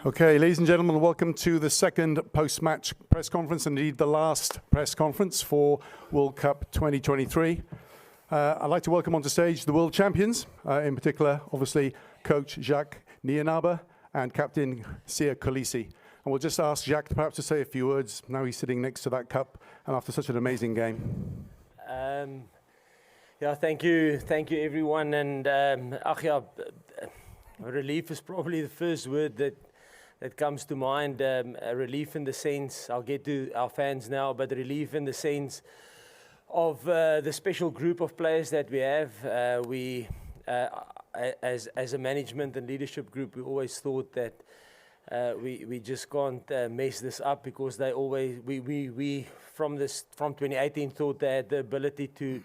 Okay, ladies and gentlemen, welcome to the second post-match press conference, indeed the last press conference for World Cup 2023. I'd like to welcome onto stage the world champions, in particular, obviously, Coach Jacques Nienaber and Captain Kolisi. And we'll just ask Jacques perhaps to say a few words. Now he's sitting next to that cup and after such an amazing game. Yeah, thank you everyone. And relief is probably the first word that comes to mind. Relief in the sense, I'll get to our fans now, but relief in the sense of the special group of players that we have. As a management and leadership group, we always thought that we just can't mess this up, because they always we from 2018 thought they had the ability to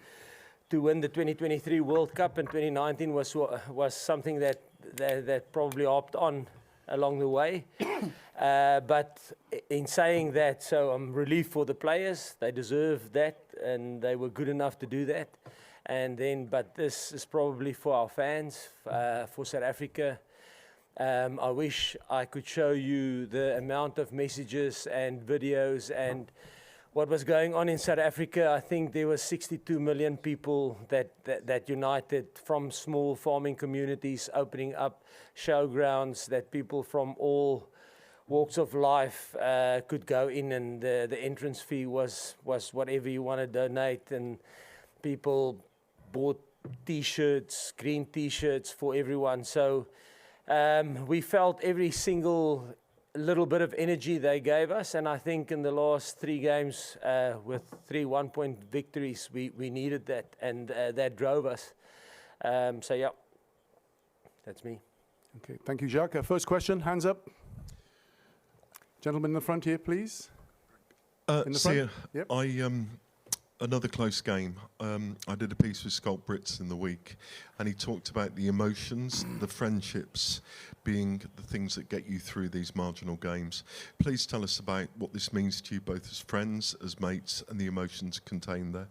win the 2023 World Cup, and 2019 was something that probably hopped on along the way. But in saying that, so I'm relieved for the players. They deserve that, and they were good enough to do that. And then, but this is probably for our fans, for South Africa. I wish I could show you the amount of messages and videos and what was going on in South Africa. I think there were 62 million people that united, from small farming communities opening up showgrounds that people from all walks of life could go in, and the entrance fee was whatever you want to donate, and people bought T-shirts, green T-shirts for everyone. So we felt every single little bit of energy they gave us, and I think in the last 3 games with 3 one-point victories, we needed that, and that drove us. So yeah, that's me. Okay, thank you, Jacques. First question, hands up. Gentleman in the front here, please. In the front. Yep. Another close game. I did a piece with Scott Brits in the week, and he talked about the emotions, the friendships being the things that get you through these marginal games. Please tell us about what this means to you, both as friends, as mates, and the emotions contained there.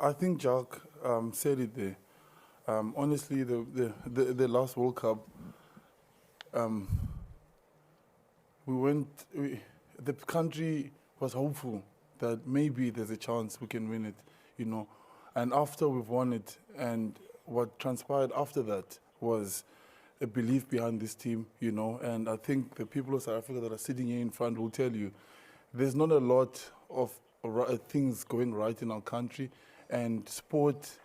I think Jacques said it there. Honestly, the last World Cup, the country was hopeful that maybe there's a chance we can win it, you know. And after we've won it, and what transpired after that was a belief behind this team, you know. And I think the people of South Africa that are sitting here in front will tell you there's not a lot of things going right in our country, and sport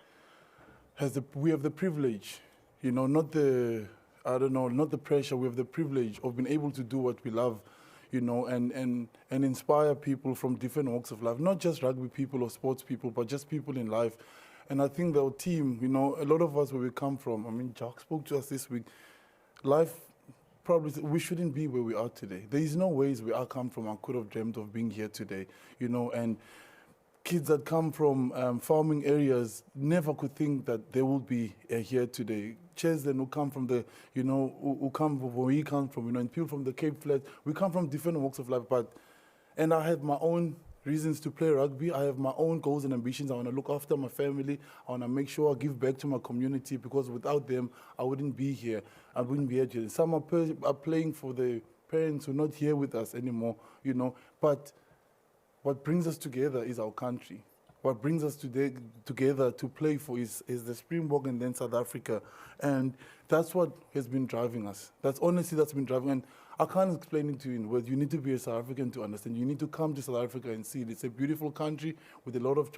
we have the privilege, you know, not the pressure. We have the privilege of being able to do what we love, you know, and inspire people from different walks of life, not just rugby people or sports people, but just people in life. And I think our team, you know, a lot of us where we come from, I mean, Jacques spoke to us this week, life probably, we shouldn't be where we are today. There is no ways where I come from I could have dreamt of being here today, you know, and kids that come from farming areas never could think that they would be here today. Children who come from the, you know, who come from where we come from, you know, and people from the Cape Flats, we come from different walks of life, and I have my own reasons to play rugby. I have my own goals and ambitions. I want to look after my family. I want to make sure I give back to my community, because without them, I wouldn't be here. I wouldn't be here today. Some are playing for the parents who are not here with us anymore, you know, but what brings us together is our country. What brings us together to play for is the Springbok and then South Africa. And that's what has been driving us. That's been driving. And I can't explain it to you in words. You need to be a South African to understand. You need to come to South Africa and see it. It's a beautiful country with a lot of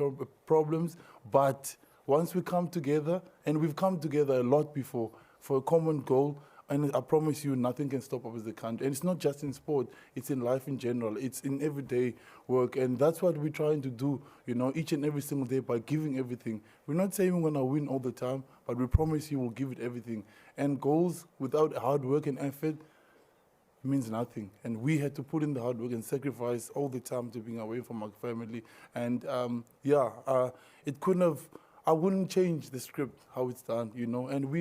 problems. But once we come together, and we've come together a lot before for a common goal, and I promise you, nothing can stop us as a country. And it's not just in sport, it's in life in general. It's in everyday work. And that's what we're trying to do, you know, each and every single day by giving everything. We're not saying we're going to win all the time, but we promise you we'll give it everything. And goals without hard work and effort means nothing. And we had to put in the hard work and sacrifice all the time to being away from our family. And it couldn't have, I wouldn't change the script, how it's done, you know. And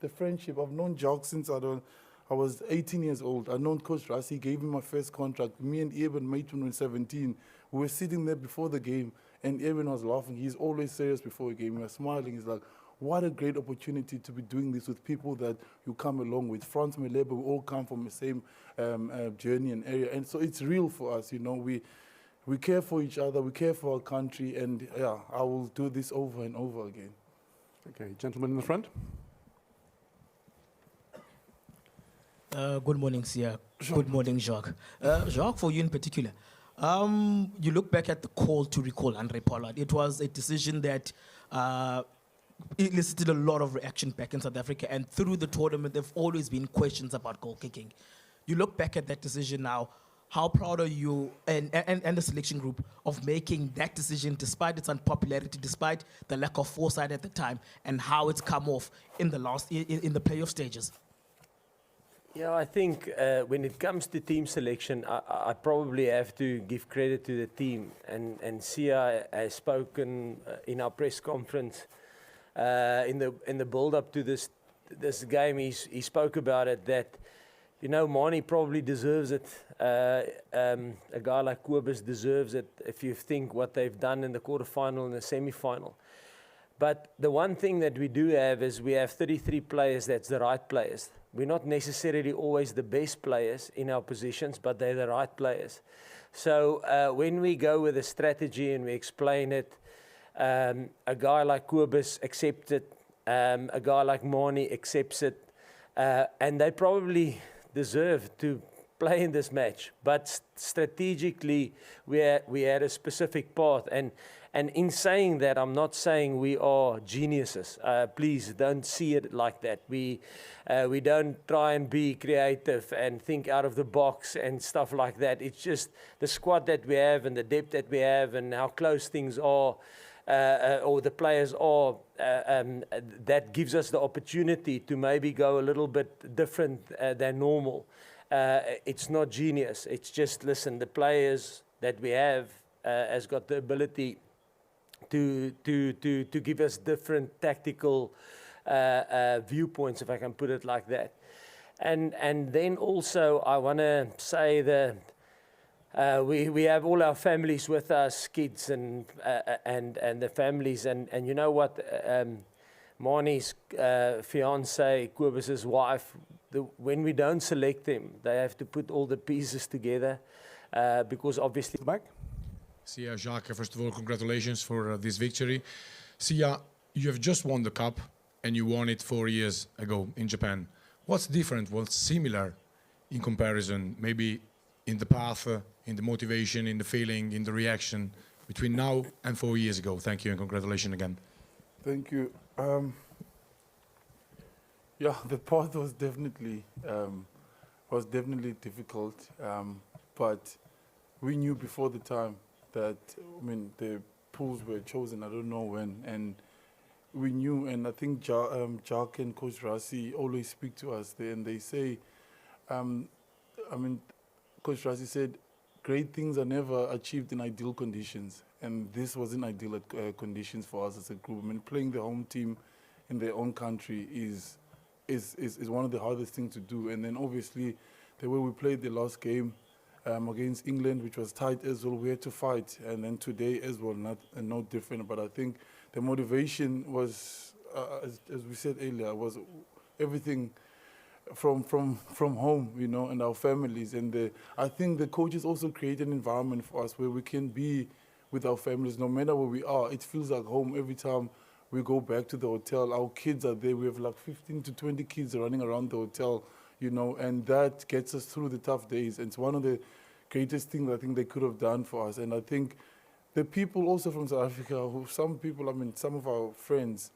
the friendship, I've known Jacques since I was 18 years old. I've known Coach Rassi, gave me my first contract. Me and Eben met when we were 17. We were sitting there before the game, And everyone was laughing. He's always serious before a game. He was smiling. He's like, what a great opportunity to be doing this with people that you come along with. Frans Maleba, we all come from the same journey and area. And so it's real for us, you know. We care for each other, we care for our country, and yeah, I will do this over and over again. Okay, gentleman in the front. Good morning, Sia. Good morning, Jacques. Jacques, for you in particular, you look back at the call to recall Andre Pollard. It was a decision that elicited a lot of reaction back in South Africa, and through the tournament, there have always been questions about goal kicking. You look back at that decision now. How proud are you and the selection group of making that decision despite its unpopularity, despite the lack of foresight at the time, and how it's come off in the playoff stages? Yeah, I think when it comes to team selection, I probably have to give credit to the team. And Sia has spoken in our press conference in the build-up to this game. He spoke about it that, you know, Mani probably deserves it. A guy like Kobus deserves it if you think what they've done in the quarterfinal and the semi-final. But the one thing that we do have is we have 33 players that's the right players. We're not necessarily always the best players in our positions, but they're the right players. So when we go with a strategy and we explain it, a guy like Kobus accepts it, a guy like Mani accepts it, and they probably deserve to play in this match. But strategically, we had a specific path. And in saying that, I'm not saying we are geniuses. Please don't see it like that. We don't try and be creative and think out of the box and stuff like that. It's just the squad that we have and the depth that we have and how close things are, or the players are, that gives us the opportunity to maybe go a little bit different than normal. It's not genius. It's just, listen, the players that we have has got the ability to give us different tactical viewpoints, if I can put it like that. And then also I want to say that we have all our families with us, kids and the families, and you know what, Mani's fiance, Kobus's wife, when we don't select them, they have to put all the pieces together because obviously. Back. Sia, Jacques, first of all, congratulations for this victory. Sia, you have just won the cup and you won it 4 years ago in Japan. What's different, what's similar in comparison, maybe in the path, in the motivation, in the feeling, in the reaction between now and 4 years ago? Thank you and congratulations again. Thank you. Yeah, the path was definitely difficult, but we knew before the time that, I mean, the pools were chosen, I don't know when, and we knew, and I think Jacques and Coach Rassi always speak to us there, and they say, I mean, Coach Rassi said, great things are never achieved in ideal conditions, and this wasn't ideal conditions for us as a group. I mean, playing the home team in their own country is one of the hardest things to do, and then obviously the way we played the last game, against England, which was tight as well, we had to fight, and then today as well, no different. But I think the motivation was, as we said earlier, was everything from home, you know, and our families. And I think the coaches also create an environment for us where we can be with our families, no matter where we are. It feels like home every time we go back to the hotel. Our kids are there. We have like 15 to 20 kids running around the hotel, you know, and that gets us through the tough days. And it's one of the greatest things I think they could have done for us. And I think the people also from South Africa, some of our friends,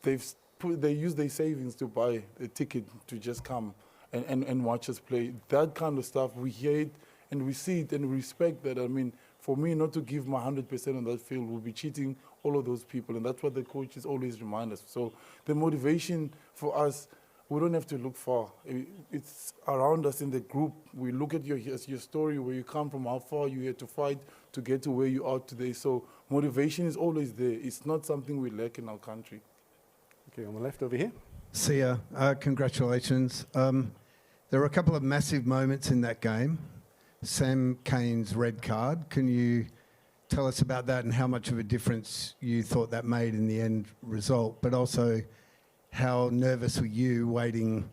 they use their savings to buy a ticket to just come and watch us play. That kind of stuff, we hear it and we see it and we respect that. I mean, for me not to give my 100% on that field will be cheating all of those people, and that's what the coaches always remind us. So the motivation for us, we don't have to look far. It's around us in the group. We look at your story, where you come from, how far you had to fight to get to where you are today. So motivation is always there. It's not something we lack in our country. Okay, on the left over here. Sia, congratulations. There were a couple of massive moments in that game. Sam Kane's red card. Can you tell us about that and how much of a difference you thought that made in the end result, but also how nervous were you waiting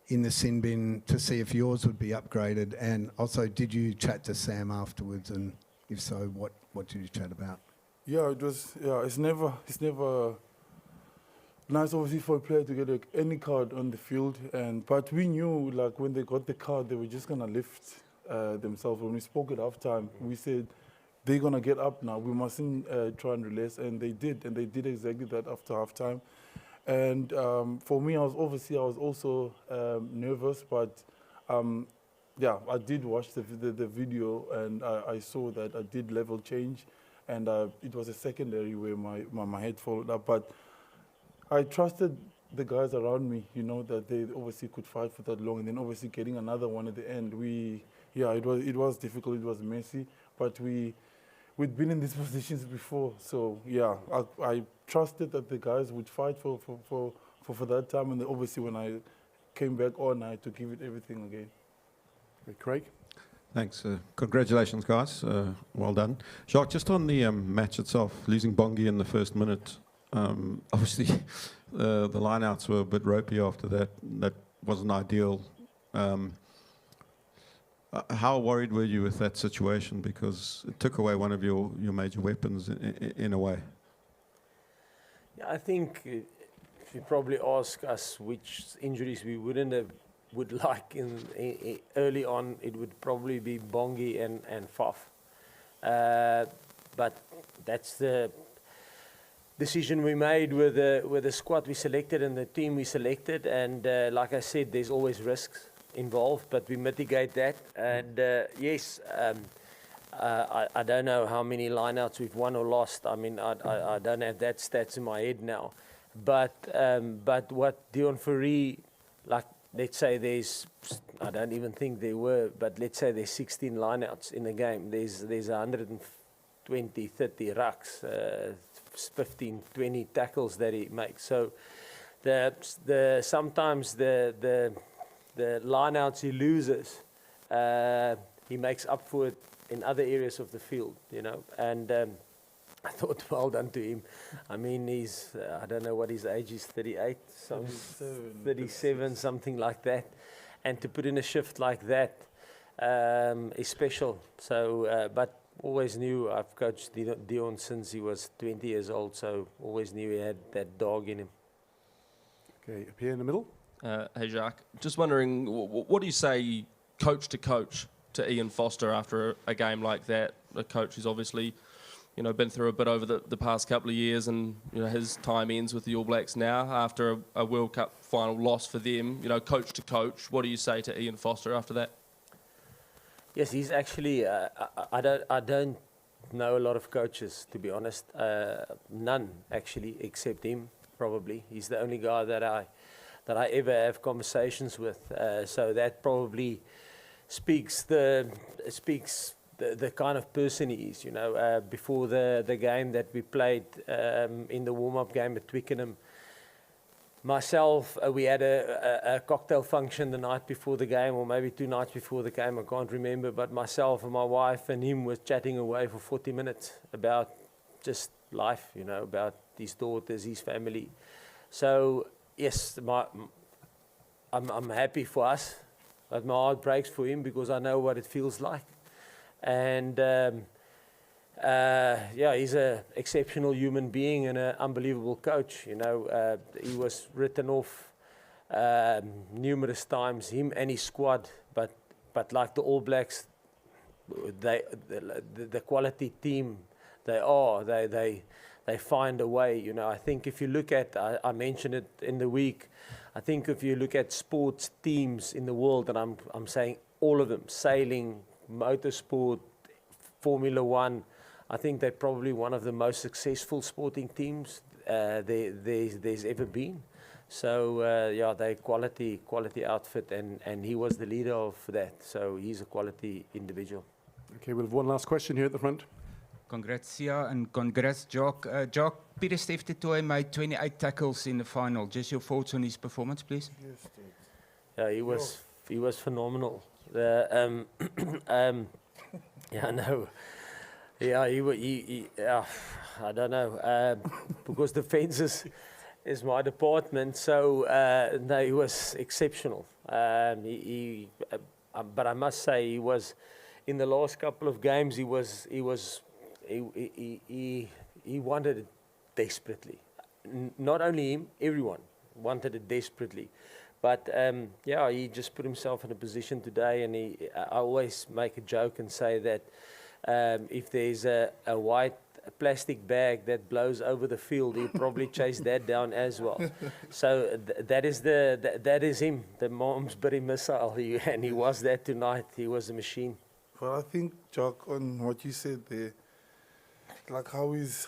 in the sin bin to see if yours would be upgraded, and also did you chat to Sam afterwards, and if so, what did you chat about? Yeah, it was. Yeah, it's never nice, obviously, for a player to get any card on the field, but we knew, like, when they got the card, they were just gonna lift themselves. When we spoke at halftime, we said they're gonna get up now. We mustn't try and relax, and they did exactly that after halftime. And for me, I was also nervous, but yeah, I did watch the video, and I saw that I did level change, and it was a secondary where my head followed up. But I trusted the guys around me, you know, that they obviously could fight for that long, and then obviously getting another one at the end. It was difficult, it was messy, but we'd been in these positions before, so yeah, I trusted that the guys would fight for that time, and then obviously when I came back on, I had to give it everything again. Okay, Craig? Thanks. Congratulations, guys. Well done. Jacques, just on the match itself, losing Bongi in the first minute, obviously the lineouts were a bit ropey after that. That wasn't ideal. How worried were you with that situation? Because it took away one of your major weapons in a way. Yeah, I think if you probably ask us which injuries we would like in early on, it would probably be Bongi and Faf. But that's the decision we made with the squad we selected and the team we selected. And like I said, there's always risks involved, but we mitigate that. And yes, I don't know how many lineouts we've won or lost. I mean, I don't have that stats in my head now. But what Dion Fourie, like, let's say there's, I don't even think there were, but let's say there's 16 lineouts in the game. There's 120, 30 rucks, 15, 20 tackles that he makes. So sometimes the lineouts he loses, he makes up for it in other areas of the field, you know. And I thought, well done to him. I mean, he's, I don't know what his age is, 38, 37, something like that. And to put in a shift like that is special. So, but always knew, I've coached Dion since he was 20 years old, so always knew he had that dog in him. Okay, up here in the middle. Hey, Jacques. Just wondering, what do you say coach to Ian Foster after a game like that? A coach who's obviously, you know, been through a bit over the past couple of years, and you know his time ends with the All Blacks now after a World Cup final loss for them. You know, coach to coach, what do you say to Ian Foster after that? Yes, he's actually. I don't know a lot of coaches, to be honest. None actually, except him. Probably he's the only guy that I ever have conversations with. So that probably speaks the kind of person he is. You know, before the game that we played in the warm-up game at Twickenham, myself, we had a cocktail function the night before the game, or maybe 2 nights before the game, I can't remember, but myself and my wife and him was chatting away for 40 minutes about just life, you know, about his daughters, his family. So, yes, I'm happy for us, but my heart breaks for him because I know what it feels like. And yeah, he's an exceptional human being and an unbelievable coach. You know, he was written off numerous times, him and his squad. But like the All Blacks, the quality team they find a way. You know, I think if you look at, I mentioned it in the week. I think if you look at sports teams in the world, and I'm saying all of them, sailing, motorsport, Formula One, I think they're probably one of the most successful sporting teams there's ever been. So yeah, they're quality outfit, and he was the leader of that. So he's a quality individual. Okay, we'll have one last question here at the front. Congrats, Sia, and congrats, Jock. Jock, Pieter Stef du Toit made 28 tackles in the final. Just your thoughts on his performance, please. Yes, Yeah, he was phenomenal. Yeah, no. Yeah, I don't know, because defence is my department. So no, he was exceptional. But I must say, he was in the last couple of games. He wanted it desperately. Not only him, everyone wanted it desperately. But yeah, he just put himself in a position today, and I always make a joke and say that if there's a white plastic bag that blows over the field, he'll probably chase that down as well. So that is him, the Malmesbury missile, and he was that tonight. He was a machine. Well, I think, Jock, on what you said there, like how he's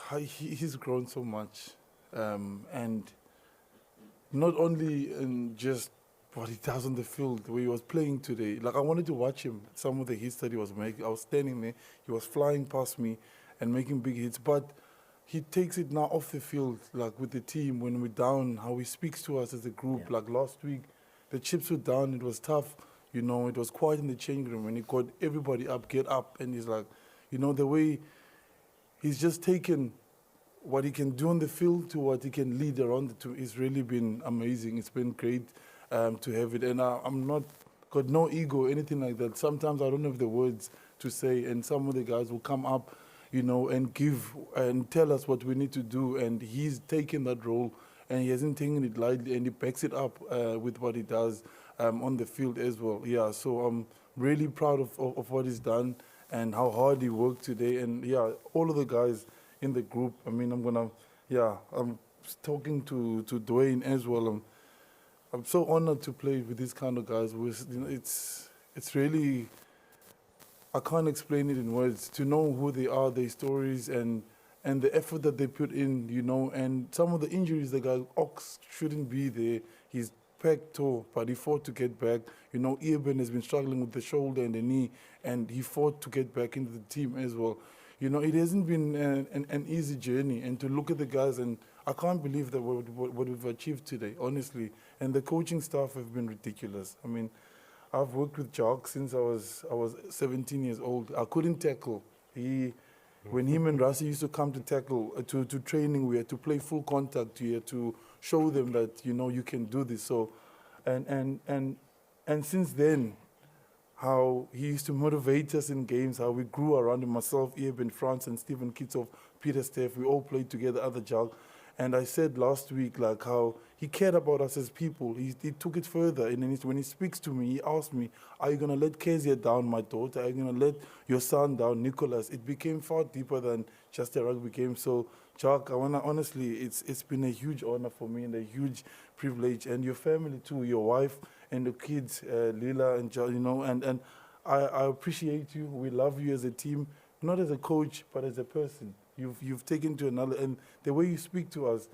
grown so much, and not only in just what he does on the field, where he was playing today. Like, I wanted to watch him, some of the hits that he was making. I was standing there, he was flying past me and making big hits, but he takes it now off the field, like with the team, when we're down, how he speaks to us as a group. Yeah. Like last week, the chips were down, it was tough, you know, it was quiet in the change room, and he called everybody up, get up, and he's like, you know, the way he's just taken what he can do on the field to what he can lead around it to. It's really been amazing. It's been great to have it. And I'm not, got no ego, anything like that. Sometimes I don't have the words to say, and some of the guys will come up, you know, and give and tell us what we need to do. And he's taken that role, and he hasn't taken it lightly, and he backs it up with what he does on the field as well. Yeah, so I'm really proud of what he's done and how hard he worked today. And yeah, all of the guys in the group. I mean, I'm talking to Dwayne as well. I'm so honored to play with these kind of guys. You know, it's really, I can't explain it in words. To know who they are, their stories, and the effort that they put in, you know, and some of the injuries, the guy Ox shouldn't be there. He's pec toe, but he fought to get back. You know, Eben has been struggling with the shoulder and the knee, and he fought to get back into the team as well. You know, it hasn't been an easy journey, and to look at the guys, and I can't believe that what we've achieved today, honestly. And the coaching staff have been ridiculous. I mean, I've worked with Jock since I was 17 years old. I couldn't tackle. When him and Rassi used to come to tackle, to training, we had to play full contact. We had to show them that, you know, you can do this. So, and since then, how he used to motivate us in games, how we grew around him, myself, Eben, Franz, and Stephen Kitsoff, Peter Steff, we all played together, other Jog. And I said last week, like, how he cared about us as people. He took it further. And then when he speaks to me, he asked me, are you going to let Kezia down, my daughter? Are you going to let your son down, Nicholas? It became far deeper than just a rugby game. So, Jog, honestly, it's been a huge honor for me and a huge privilege. And your family, too, your wife and the kids, Lila and John, you know, and I appreciate you. We love you as a team, not as a coach, but as a person. You've taken to another, and the way you speak to us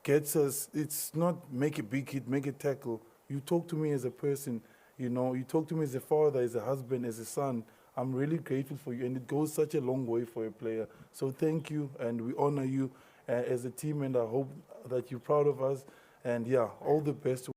gets us. It's not make a big hit, make a tackle. You talk to me as a person, you know. You talk to me as a father, as a husband, as a son. I'm really grateful for you, and it goes such a long way for a player. So thank you, and we honor you as a team, and I hope that you're proud of us. And yeah, all the best.